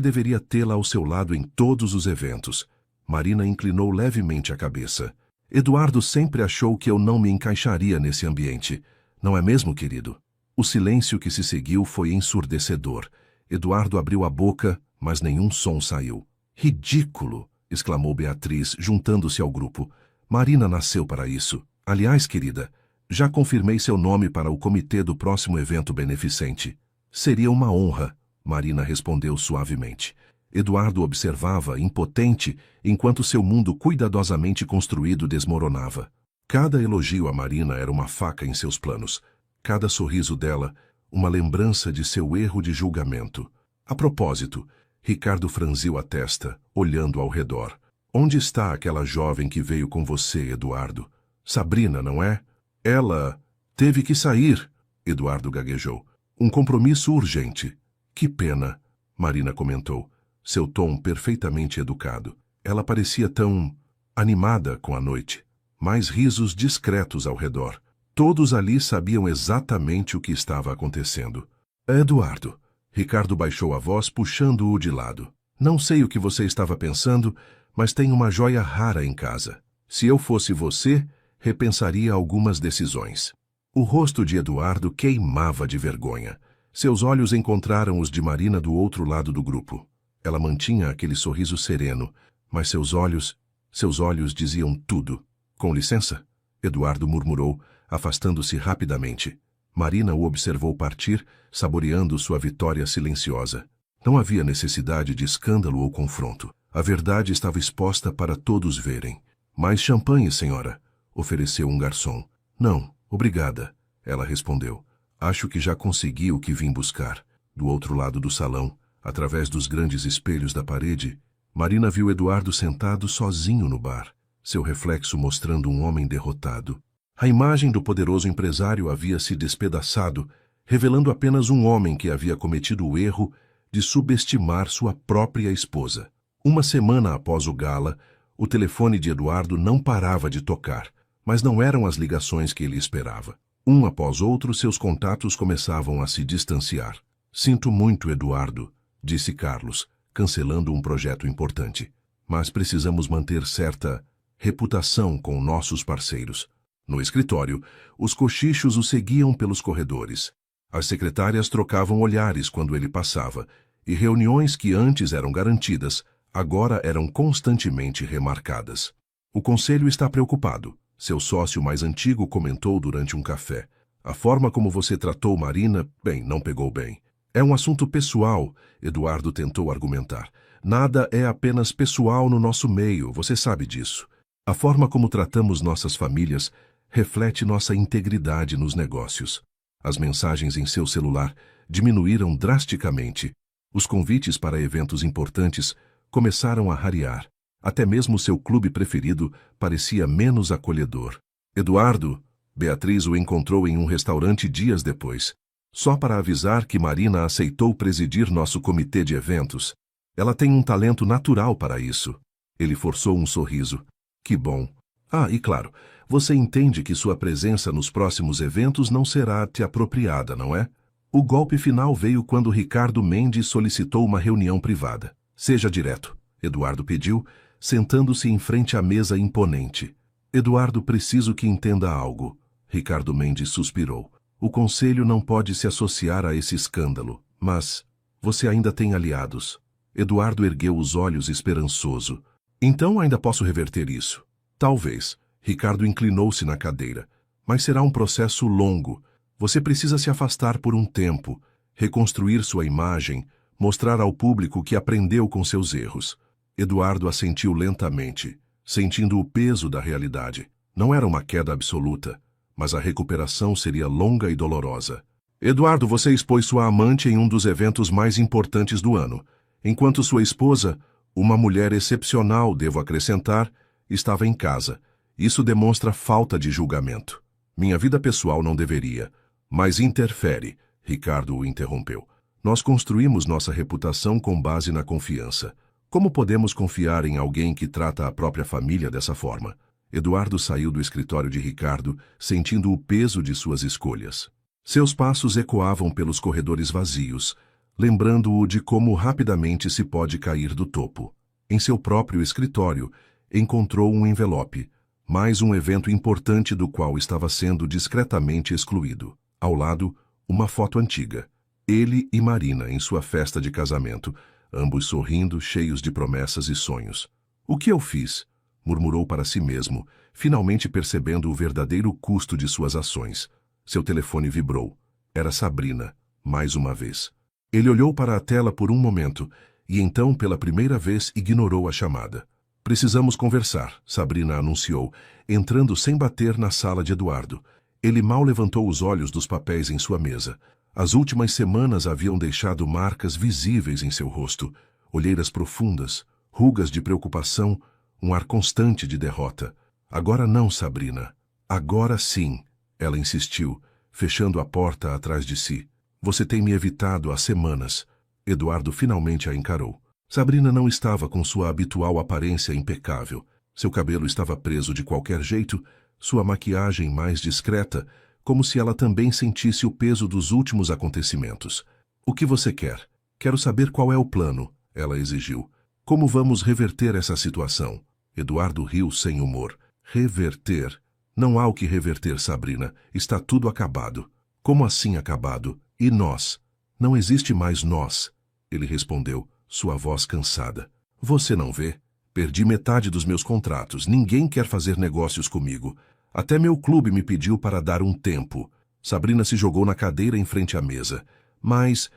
deveria tê-la ao seu lado em todos os eventos. Marina inclinou levemente a cabeça. Eduardo sempre achou que eu não me encaixaria nesse ambiente. Não é mesmo, querido? O silêncio que se seguiu foi ensurdecedor. Eduardo abriu a boca, mas nenhum som saiu. Ridículo! Exclamou Beatriz, juntando-se ao grupo. Marina nasceu para isso. Aliás, querida, já confirmei seu nome para o comitê do próximo evento beneficente. Seria uma honra, Marina respondeu suavemente. Eduardo observava, impotente, enquanto seu mundo cuidadosamente construído desmoronava. Cada elogio a Marina era uma faca em seus planos. Cada sorriso dela, uma lembrança de seu erro de julgamento. A propósito, Ricardo franziu a testa, olhando ao redor. Onde está aquela jovem que veio com você, Eduardo? Sabrina, não é? Ela teve que sair, Eduardo gaguejou. Um compromisso urgente. Que pena, Marina comentou, seu tom perfeitamente educado. Ela parecia tão animada com a noite. Mais risos discretos ao redor. Todos ali sabiam exatamente o que estava acontecendo. Eduardo. Ricardo baixou a voz, puxando-o de lado. Não sei o que você estava pensando, mas tenho uma joia rara em casa. Se eu fosse você, repensaria algumas decisões. O rosto de Eduardo queimava de vergonha. Seus olhos encontraram os de Marina do outro lado do grupo. Ela mantinha aquele sorriso sereno, mas seus olhos diziam tudo. Com licença, Eduardo murmurou, afastando-se rapidamente. Marina o observou partir, saboreando sua vitória silenciosa. Não havia necessidade de escândalo ou confronto. A verdade estava exposta para todos verem. Mais champanhe, senhora, ofereceu um garçom. Não, obrigada, ela respondeu. Acho que já consegui o que vim buscar. Do outro lado do salão, através dos grandes espelhos da parede, Marina viu Eduardo sentado sozinho no bar, seu reflexo mostrando um homem derrotado. A imagem do poderoso empresário havia se despedaçado, revelando apenas um homem que havia cometido o erro de subestimar sua própria esposa. Uma semana após o gala, o telefone de Eduardo não parava de tocar, mas não eram as ligações que ele esperava. Um após outro, seus contatos começavam a se distanciar. Sinto muito, Eduardo, disse Carlos, cancelando um projeto importante. Mas precisamos manter certa reputação com nossos parceiros. No escritório, os cochichos o seguiam pelos corredores. As secretárias trocavam olhares quando ele passava, e reuniões que antes eram garantidas, agora eram constantemente remarcadas. O conselho está preocupado, seu sócio mais antigo comentou durante um café. A forma como você tratou Marina, bem, não pegou bem. É um assunto pessoal, Eduardo tentou argumentar. Nada é apenas pessoal no nosso meio, você sabe disso. A forma como tratamos nossas famílias reflete nossa integridade nos negócios. As mensagens em seu celular diminuíram drasticamente. Os convites para eventos importantes começaram a rarear. Até mesmo seu clube preferido parecia menos acolhedor. Eduardo, Beatriz o encontrou em um restaurante dias depois. Só para avisar que Marina aceitou presidir nosso comitê de eventos. Ela tem um talento natural para isso. Ele forçou um sorriso. Que bom. Ah, e claro, você entende que sua presença nos próximos eventos não será te apropriada, não é? O golpe final veio quando Ricardo Mendes solicitou uma reunião privada. Seja direto, Eduardo pediu, sentando-se em frente à mesa imponente. Eduardo, preciso que entenda algo. Ricardo Mendes suspirou. O conselho não pode se associar a esse escândalo, mas você ainda tem aliados. Eduardo ergueu os olhos esperançoso. Então ainda posso reverter isso? Talvez. Ricardo inclinou-se na cadeira. Mas será um processo longo. Você precisa se afastar por um tempo, reconstruir sua imagem, mostrar ao público que aprendeu com seus erros. Eduardo assentiu lentamente, sentindo o peso da realidade. Não era uma queda absoluta, mas a recuperação seria longa e dolorosa. Eduardo, você expôs sua amante em um dos eventos mais importantes do ano, enquanto sua esposa, uma mulher excepcional, devo acrescentar, estava em casa. Isso demonstra falta de julgamento. Minha vida pessoal não deveria, mas interfere, Ricardo o interrompeu. Nós construímos nossa reputação com base na confiança. Como podemos confiar em alguém que trata a própria família dessa forma? Eduardo saiu do escritório de Ricardo, sentindo o peso de suas escolhas. Seus passos ecoavam pelos corredores vazios, lembrando-o de como rapidamente se pode cair do topo. Em seu próprio escritório, encontrou um envelope, mais um evento importante do qual estava sendo discretamente excluído. Ao lado, uma foto antiga. Ele e Marina em sua festa de casamento, ambos sorrindo, cheios de promessas e sonhos. O que eu fiz? Murmurou para si mesmo, finalmente percebendo o verdadeiro custo de suas ações. Seu telefone vibrou. Era Sabrina, mais uma vez. Ele olhou para a tela por um momento e então, pela primeira vez, ignorou a chamada. Precisamos conversar, Sabrina anunciou, entrando sem bater na sala de Eduardo. Ele mal levantou os olhos dos papéis em sua mesa. As últimas semanas haviam deixado marcas visíveis em seu rosto, olheiras profundas, rugas de preocupação, um ar constante de derrota. Agora não, Sabrina. Agora sim, ela insistiu, fechando a porta atrás de si. Você tem me evitado há semanas. Eduardo finalmente a encarou. Sabrina não estava com sua habitual aparência impecável. Seu cabelo estava preso de qualquer jeito, sua maquiagem mais discreta, como se ela também sentisse o peso dos últimos acontecimentos. O que você quer? Quero saber qual é o plano, ela exigiu. Como vamos reverter essa situação? Eduardo riu sem humor. Reverter? Não há o que reverter, Sabrina. Está tudo acabado. Como assim acabado? E nós? Não existe mais nós, ele respondeu, sua voz cansada. Você não vê? Perdi metade dos meus contratos. Ninguém quer fazer negócios comigo. Até meu clube me pediu para dar um tempo. Sabrina se jogou na cadeira em frente à mesa. Mas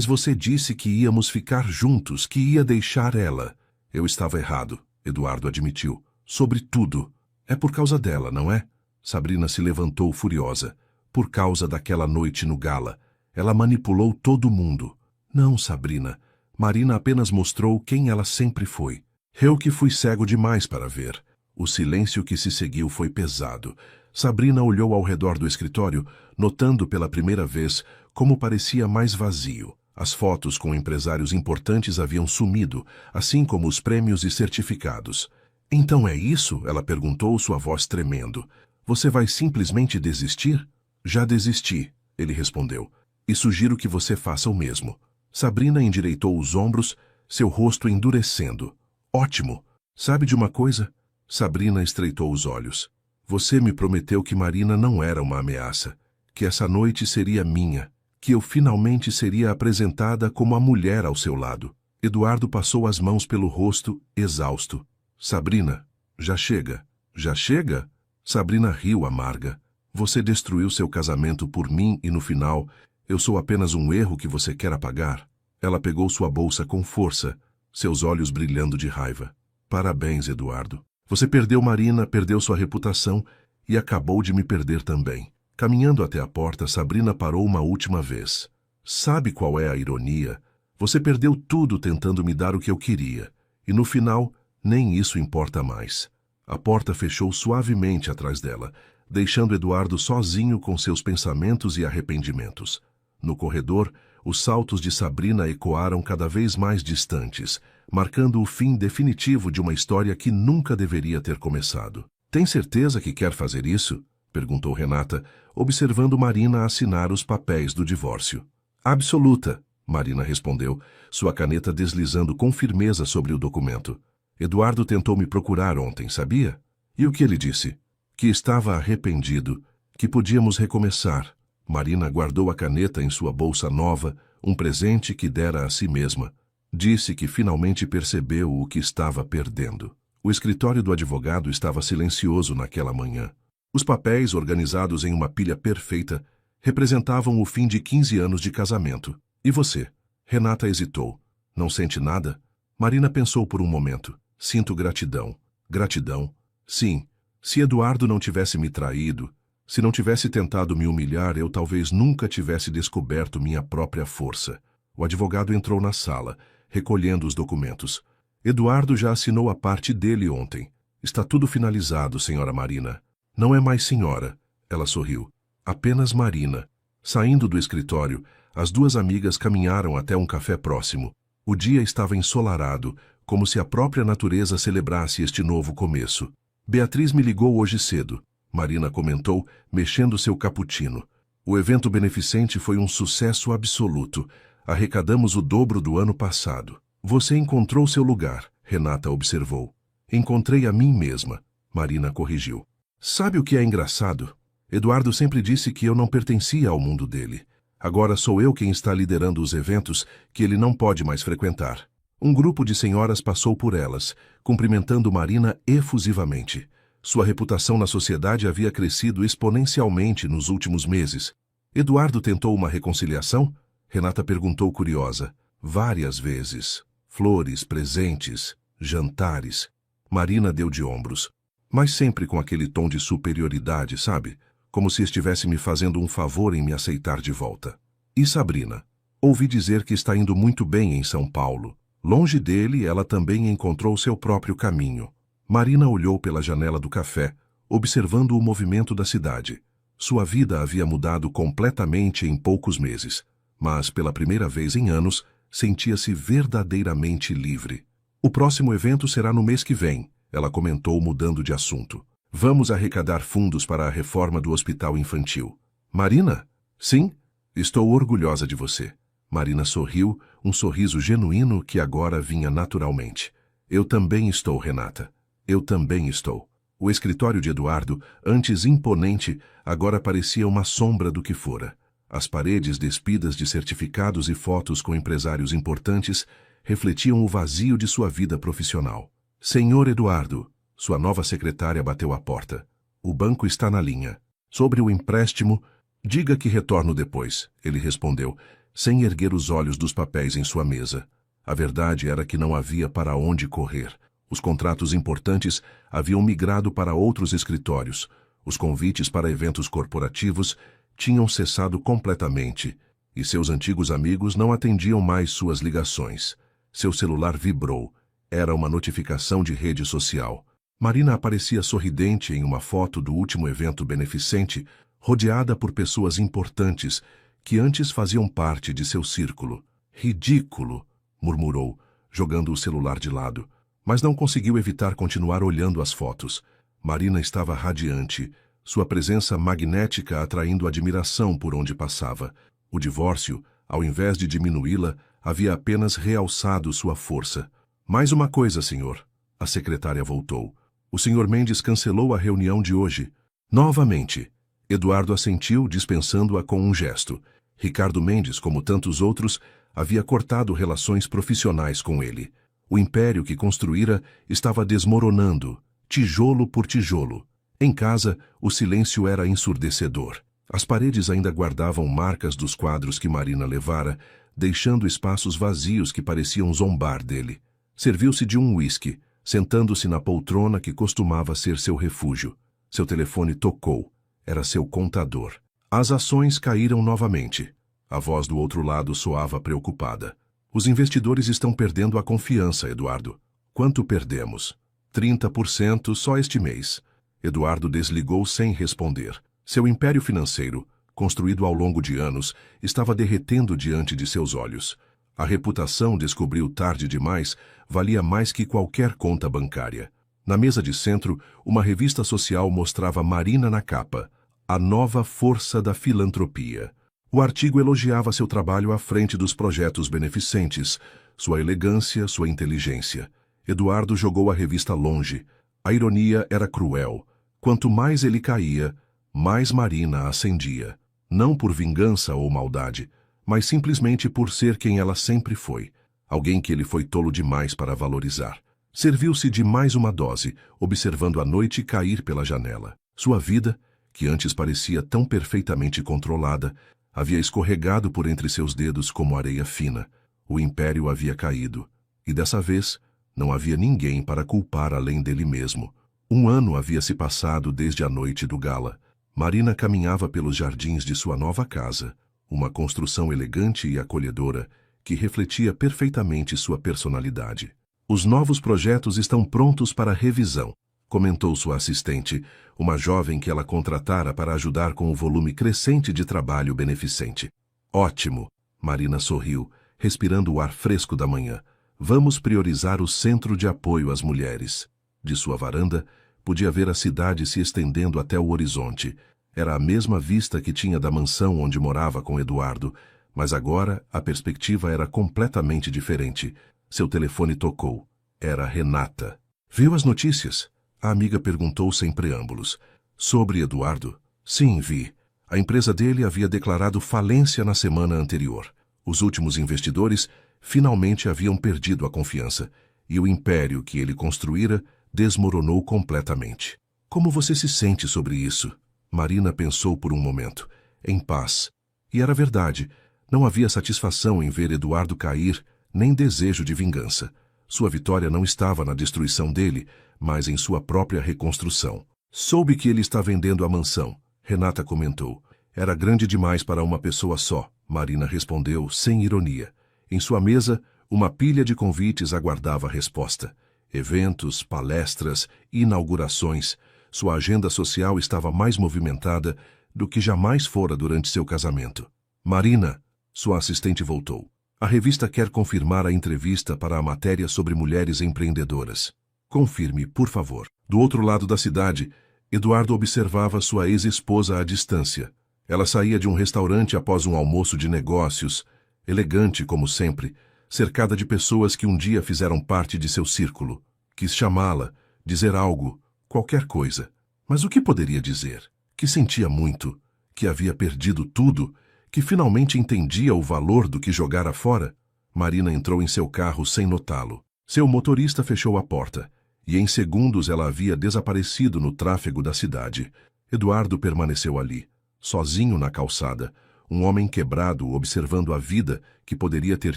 você disse que íamos ficar juntos, que ia deixar ela. Eu estava errado, Eduardo admitiu. Sobre tudo. É por causa dela, não é? Sabrina se levantou furiosa. Por causa daquela noite no gala. Ela manipulou todo mundo. Não, Sabrina. Marina apenas mostrou quem ela sempre foi. Eu que fui cego demais para ver. O silêncio que se seguiu foi pesado. Sabrina olhou ao redor do escritório, notando pela primeira vez como parecia mais vazio. As fotos com empresários importantes haviam sumido, assim como os prêmios e certificados. Então é isso? Ela perguntou, sua voz tremendo. Você vai simplesmente desistir? Já desisti, ele respondeu, e sugiro que você faça o mesmo. Sabrina endireitou os ombros, seu rosto endurecendo. Ótimo! Sabe de uma coisa? Sabrina estreitou os olhos. Você me prometeu que Marina não era uma ameaça, que essa noite seria minha, que eu finalmente seria apresentada como a mulher ao seu lado. Eduardo passou as mãos pelo rosto, exausto. Sabrina, já chega. Já chega? Sabrina riu amarga. Você destruiu seu casamento por mim e no final, eu sou apenas um erro que você quer apagar. Ela pegou sua bolsa com força, seus olhos brilhando de raiva. Parabéns, Eduardo. Você perdeu Marina, perdeu sua reputação e acabou de me perder também. Caminhando até a porta, Sabrina parou uma última vez. Sabe qual é a ironia? Você perdeu tudo tentando me dar o que eu queria. E no final, nem isso importa mais. A porta fechou suavemente atrás dela, deixando Eduardo sozinho com seus pensamentos e arrependimentos. No corredor, os saltos de Sabrina ecoaram cada vez mais distantes, marcando o fim definitivo de uma história que nunca deveria ter começado. Tem certeza que quer fazer isso? Perguntou Renata, observando Marina assinar os papéis do divórcio. Absoluta, Marina respondeu, sua caneta deslizando com firmeza sobre o documento. Eduardo tentou me procurar ontem, sabia? E o que ele disse? Que estava arrependido, que podíamos recomeçar. Marina guardou a caneta em sua bolsa nova, um presente que dera a si mesma. Disse que finalmente percebeu o que estava perdendo. O escritório do advogado estava silencioso naquela manhã. Os papéis, organizados em uma pilha perfeita, representavam o fim de 15 anos de casamento. E você? Renata hesitou. Não sente nada? Marina pensou por um momento. Sinto gratidão. Gratidão? Sim. Se Eduardo não tivesse me traído, se não tivesse tentado me humilhar, eu talvez nunca tivesse descoberto minha própria força. O advogado entrou na sala, recolhendo os documentos. Eduardo já assinou a parte dele ontem. Está tudo finalizado, senhora Marina. Não é mais senhora. Ela sorriu. Apenas Marina. Saindo do escritório, as duas amigas caminharam até um café próximo. O dia estava ensolarado, como se a própria natureza celebrasse este novo começo. Beatriz me ligou hoje cedo, Marina comentou, mexendo seu cappuccino. O evento beneficente foi um sucesso absoluto. Arrecadamos o dobro do ano passado. Você encontrou seu lugar, Renata observou. Encontrei a mim mesma, Marina corrigiu. Sabe o que é engraçado? Eduardo sempre disse que eu não pertencia ao mundo dele. Agora sou eu quem está liderando os eventos que ele não pode mais frequentar. Um grupo de senhoras passou por elas, cumprimentando Marina efusivamente. Sua reputação na sociedade havia crescido exponencialmente nos últimos meses. Eduardo tentou uma reconciliação? Renata perguntou curiosa. Várias vezes. Flores, presentes, jantares. Marina deu de ombros. Mas sempre com aquele tom de superioridade, sabe? Como se estivesse me fazendo um favor em me aceitar de volta. E Sabrina? Ouvi dizer que está indo muito bem em São Paulo. Longe dele, ela também encontrou seu próprio caminho. Marina olhou pela janela do café, observando o movimento da cidade. Sua vida havia mudado completamente em poucos meses, mas pela primeira vez em anos, sentia-se verdadeiramente livre. O próximo evento será no mês que vem, ela comentou mudando de assunto. Vamos arrecadar fundos para a reforma do hospital infantil. Marina? Sim? Estou orgulhosa de você. Marina sorriu, um sorriso genuíno que agora vinha naturalmente. Eu também estou, Renata. Eu também estou. O escritório de Eduardo, antes imponente, agora parecia uma sombra do que fora. As paredes despidas de certificados e fotos com empresários importantes refletiam o vazio de sua vida profissional. Senhor Eduardo, sua nova secretária bateu à porta. O banco está na linha. Sobre o empréstimo, diga que retorno depois, ele respondeu, sem erguer os olhos dos papéis em sua mesa. A verdade era que não havia para onde correr. Os contratos importantes haviam migrado para outros escritórios. Os convites para eventos corporativos tinham cessado completamente, e seus antigos amigos não atendiam mais suas ligações. Seu celular vibrou. Era uma notificação de rede social. Marina aparecia sorridente em uma foto do último evento beneficente, rodeada por pessoas importantes que antes faziam parte de seu círculo. Ridículo, murmurou, jogando o celular de lado, mas não conseguiu evitar continuar olhando as fotos. Marina estava radiante, sua presença magnética atraindo admiração por onde passava. O divórcio, ao invés de diminuí-la, havia apenas realçado sua força. Mais uma coisa, senhor. A secretária voltou. O senhor Mendes cancelou a reunião de hoje. Novamente. Eduardo assentiu, dispensando-a com um gesto. Ricardo Mendes, como tantos outros, havia cortado relações profissionais com ele. O império que construíra estava desmoronando, tijolo por tijolo. Em casa, o silêncio era ensurdecedor. As paredes ainda guardavam marcas dos quadros que Marina levara, deixando espaços vazios que pareciam zombar dele. Serviu-se de um uísque, sentando-se na poltrona que costumava ser seu refúgio. Seu telefone tocou. Era seu contador. As ações caíram novamente. A voz do outro lado soava preocupada. Os investidores estão perdendo a confiança, Eduardo. Quanto perdemos? 30% só este mês. Eduardo desligou sem responder. Seu império financeiro, construído ao longo de anos, estava derretendo diante de seus olhos. A reputação, descobriu tarde demais, valia mais que qualquer conta bancária. Na mesa de centro, uma revista social mostrava Marina na capa, a nova força da filantropia. O artigo elogiava seu trabalho à frente dos projetos beneficentes, sua elegância, sua inteligência. Eduardo jogou a revista longe. A ironia era cruel. Quanto mais ele caía, mais Marina ascendia. Não por vingança ou maldade, mas simplesmente por ser quem ela sempre foi. Alguém que ele foi tolo demais para valorizar. Serviu-se de mais uma dose, observando a noite cair pela janela. Sua vida, que antes parecia tão perfeitamente controlada, havia escorregado por entre seus dedos como areia fina. O império havia caído. E dessa vez, não havia ninguém para culpar além dele mesmo. 1 ano havia se passado desde a noite do gala. Marina caminhava pelos jardins de sua nova casa, uma construção elegante e acolhedora que refletia perfeitamente sua personalidade. Os novos projetos estão prontos para revisão, comentou sua assistente, uma jovem que ela contratara para ajudar com o volume crescente de trabalho beneficente. Ótimo, Marina sorriu, respirando o ar fresco da manhã. Vamos priorizar o centro de apoio às mulheres. De sua varanda, podia ver a cidade se estendendo até o horizonte. Era a mesma vista que tinha da mansão onde morava com Eduardo, mas agora a perspectiva era completamente diferente. Seu telefone tocou. Era Renata. Viu as notícias? A amiga perguntou sem preâmbulos. Sobre Eduardo? Sim, vi. A empresa dele havia declarado falência na semana anterior. Os últimos investidores finalmente haviam perdido a confiança, e o império que ele construíra desmoronou completamente. Como você se sente sobre isso? Marina pensou por um momento. Em paz. E era verdade. Não havia satisfação em ver Eduardo cair, nem desejo de vingança. Sua vitória não estava na destruição dele, mas em sua própria reconstrução. Soube que ele está vendendo a mansão, Renata comentou. Era grande demais para uma pessoa só, Marina respondeu, sem ironia. Em sua mesa, uma pilha de convites aguardava a resposta. Eventos, palestras, inaugurações. Sua agenda social estava mais movimentada do que jamais fora durante seu casamento. Marina, sua assistente voltou. A revista quer confirmar a entrevista para a matéria sobre mulheres empreendedoras. Confirme, por favor. Do outro lado da cidade, Eduardo observava sua ex-esposa à distância. Ela saía de um restaurante após um almoço de negócios, elegante como sempre, cercada de pessoas que um dia fizeram parte de seu círculo. Quis chamá-la, dizer algo, qualquer coisa. Mas o que poderia dizer? Que sentia muito, que havia perdido tudo, que finalmente entendia o valor do que jogara fora? Marina entrou em seu carro sem notá-lo. Seu motorista fechou a porta, e em segundos ela havia desaparecido no tráfego da cidade. Eduardo permaneceu ali, sozinho na calçada, um homem quebrado observando a vida que poderia ter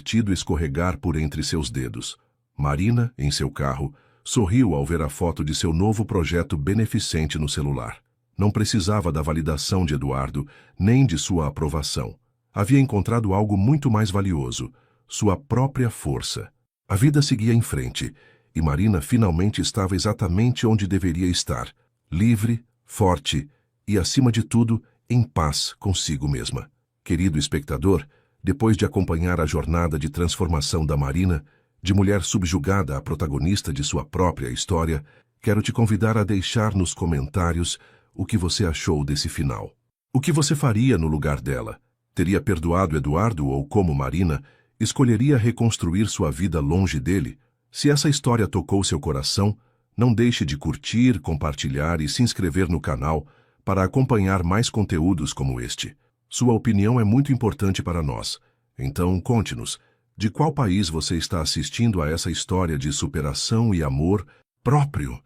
tido escorregar por entre seus dedos. Marina, em seu carro, sorriu ao ver a foto de seu novo projeto beneficente no celular. Não precisava da validação de Eduardo, nem de sua aprovação. Havia encontrado algo muito mais valioso, sua própria força. A vida seguia em frente, e Marina finalmente estava exatamente onde deveria estar, livre, forte e, acima de tudo, em paz consigo mesma. Querido espectador, depois de acompanhar a jornada de transformação da Marina, de mulher subjugada a protagonista de sua própria história, quero te convidar a deixar nos comentários o que você achou desse final. O que você faria no lugar dela? Teria perdoado Eduardo ou, como Marina, escolheria reconstruir sua vida longe dele? Se essa história tocou seu coração, não deixe de curtir, compartilhar e se inscrever no canal para acompanhar mais conteúdos como este. Sua opinião é muito importante para nós. Então, conte-nos, de qual país você está assistindo a essa história de superação e amor próprio?